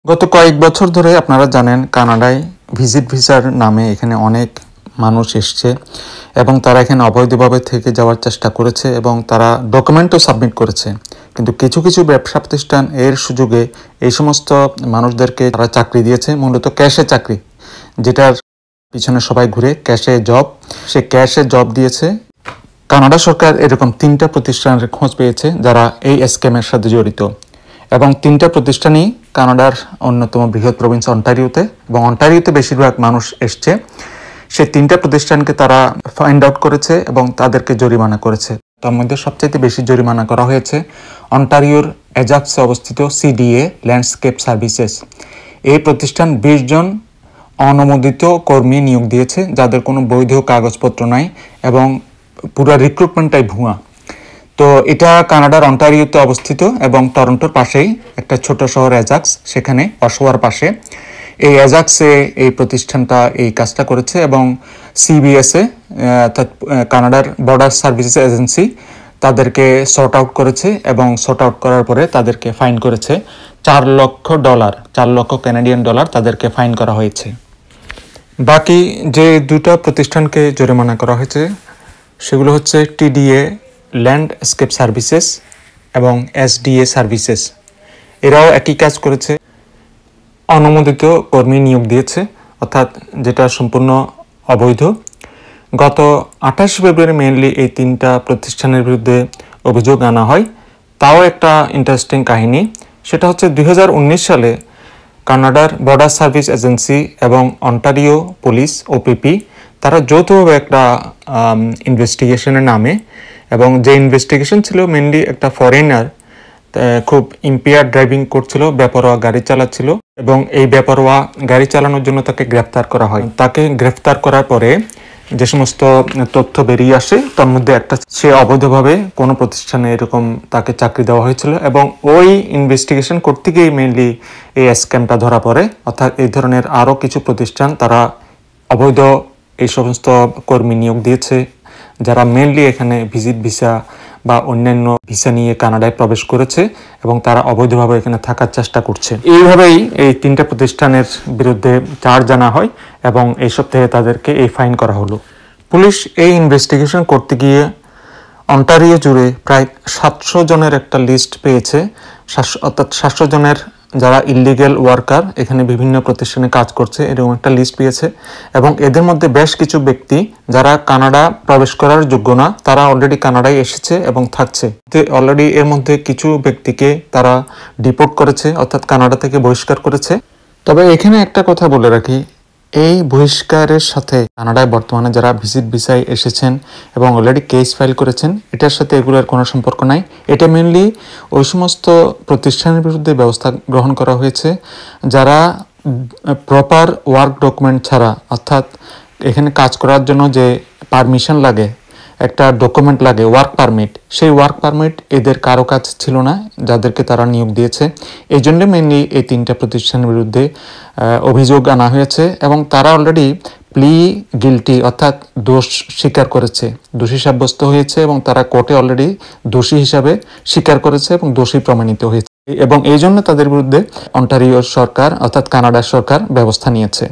গত কয়েক বছর ধরে আপনারা জানেন কানাডায় ভিজিট ভিসার নামে এখানে অনেক মানুষ এসছে এবং তারা এখানে অবৈধভাবে থেকে যাওয়ার চেষ্টা করেছে এবং তারা ডকুমেন্টও সাবমিট করেছে। কিন্তু কিছু কিছু ব্যবসা প্রতিষ্ঠান এর সুযোগে এই সমস্ত মানুষদেরকে তারা চাকরি দিয়েছে, মূলত ক্যাশে চাকরি, যেটার পিছনে সবাই ঘুরে ক্যাশে জব। সে ক্যাশে জব দিয়েছে। কানাডা সরকার এরকম 3টা প্রতিষ্ঠানের খোঁজ পেয়েছে যারা এই স্ক্যামের সাথে জড়িত, এবং 3টা প্রতিষ্ঠানই কানাডার অন্যতম বৃহৎ প্রভিন্স অন্টারিওতে, এবং অন্টারিওতে বেশিরভাগ মানুষ এসছে। সেই 3টা প্রতিষ্ঠানকে তারা ফাইন্ড আউট করেছে এবং তাদেরকে জরিমানা করেছে। তার মধ্যে সবচাইতে বেশি জরিমানা করা হয়েছে অন্টারিওর অ্যাজাক্সে অবস্থিত সিডিএ ল্যান্ডস্কেপ সার্ভিসেস। এই প্রতিষ্ঠান 20 জন অনুমোদিত কর্মী নিয়োগ দিয়েছে যাদের কোনো বৈধ কাগজপত্র নাই এবং পুরো রিক্রুটমেন্টটাই ভুয়া। তো এটা কানাডার অন্টারিওতে অবস্থিত এবং টরন্টোর পাশেই একটা ছোট শহর অ্যাজাক্স, সেখানে অশোয়ার পাশে এই অ্যাজাক্সে এই প্রতিষ্ঠানটা এই কাজটা করেছে। এবং সিবিএসএ অর্থাৎ কানাডার বর্ডার সার্ভিসেস এজেন্সি তাদেরকে সর্ট আউট করেছে এবং সর্ট আউট করার পরে তাদেরকে ফাইন করেছে $4 লক্ষ, $4 লক্ষ কানাডিয়ান ডলার তাদেরকে ফাইন করা হয়েছে। বাকি যে 2টা প্রতিষ্ঠানকে জরিমানা করা হয়েছে সেগুলো হচ্ছে টিডিএ ল্যান্ডস্কেপ সার্ভিসেস এবং এসডিএ সার্ভিসেস। এরাও একই কাজ করেছে, অনুমোদিত কর্মী নিয়োগ দিয়েছে, অর্থাৎ যেটা সম্পূর্ণ অবৈধ। গত 28 ফেব্রুয়ারি মেইনলি এই 3টা প্রতিষ্ঠানের বিরুদ্ধে অভিযোগ আনা হয়। তাও একটা ইন্টারেস্টিং কাহিনী, সেটা হচ্ছে 2019 সালে কানাডার বর্ডার সার্ভিস এজেন্সি এবং অন্টারিও পুলিশ ওপিপি তারা যৌথভাবে একটা ইনভেস্টিগেশনের নামে, এবং যে ইনভেস্টিগেশন ছিল মেনলি একটা ফরেনার খুব ইম্পেয়ার ড্রাইভিং করছিল, বেপরোয়া গাড়ি চালাচ্ছিল, এবং এই বেপরোয়া গাড়ি চালানোর জন্য তাকে গ্রেফতার করা হয়। তাকে গ্রেফতার করার পরে যে সমস্ত তথ্য বেরিয়ে আসে তার মধ্যে একটা, সে অবৈধভাবে কোনো প্রতিষ্ঠানে এরকম তাকে চাকরি দেওয়া হয়েছিল, এবং ওই ইনভেস্টিগেশন করতে গিয়ে মেনলি এই স্ক্যামটা ধরা পড়ে। অর্থাৎ এই ধরনের আরও কিছু প্রতিষ্ঠান তারা অবৈধ এই সমস্ত কর্মী নিয়োগ দিয়েছে যারা মেনলি এখানে ভিজিট ভিসা বা অন্যান্য ভিসা নিয়ে কানাডায় প্রবেশ করেছে এবং তারা অবৈধভাবে এখানে থাকার চেষ্টা করছে। এইভাবেই এই 3টা প্রতিষ্ঠানের বিরুদ্ধে চার্জ জানা হয় এবং এই সপ্তাহে তাদেরকে এই ফাইন করা হলো। পুলিশ এই ইনভেস্টিগেশন করতে গিয়ে অন্টারিও জুড়ে প্রায় 700 জনের একটা লিস্ট পেয়েছে, অর্থাৎ 700 জনের যারা ইলিগ্যাল ওয়ার্কার এখানে বিভিন্ন প্রতিষ্ঠানে কাজ করছে এরকম একটা লিস্ট পেয়েছে। এবং এদের মধ্যে বেশ কিছু ব্যক্তি যারা কানাডা প্রবেশ করার যোগ্য না, তারা অলরেডি কানাডায় এসেছে এবং থাকছে। অলরেডি এর মধ্যে কিছু ব্যক্তিকে তারা ডিপোর্ট করেছে, অর্থাৎ কানাডা থেকে বহিষ্কার করেছে। তবে এখানে একটা কথা বলে রাখি, এই বহিষ্কারের সাথে কানাডায় বর্তমানে যারা ভিজিট ভিসায় এসেছেন এবং অলরেডি কেস ফাইল করেছেন এটার সাথে এগুলোর কোনো সম্পর্ক নাই। এটা মেনলি ওই সমস্ত প্রতিষ্ঠানের বিরুদ্ধে ব্যবস্থা গ্রহণ করা হয়েছে যারা প্রপার ওয়ার্ক ডকুমেন্ট ছাড়া, অর্থাৎ এখানে কাজ করার জন্য যে পারমিশন লাগে, একটা ডকুমেন্ট লাগে ওয়ার্ক পারমিট, সেই ওয়ার্ক পারমিট এদের কারো কাজ ছিল না যাদেরকে তারা নিয়োগ দিয়েছে। এই জন্য মেনলি এই 3টা প্রতিষ্ঠানের বিরুদ্ধে অভিযোগ আনা হয়েছে এবং তারা অলরেডি প্লি গিলটি, অর্থাৎ দোষ স্বীকার করেছে, দোষী সাব্যস্ত হয়েছে এবং তারা কোর্টে অলরেডি দোষী হিসাবে স্বীকার করেছে এবং দোষী প্রমাণিত হয়েছে, এবং এই জন্য তাদের বিরুদ্ধে অন্টারিও সরকার অর্থাৎ কানাডা সরকার ব্যবস্থা নিয়েছে।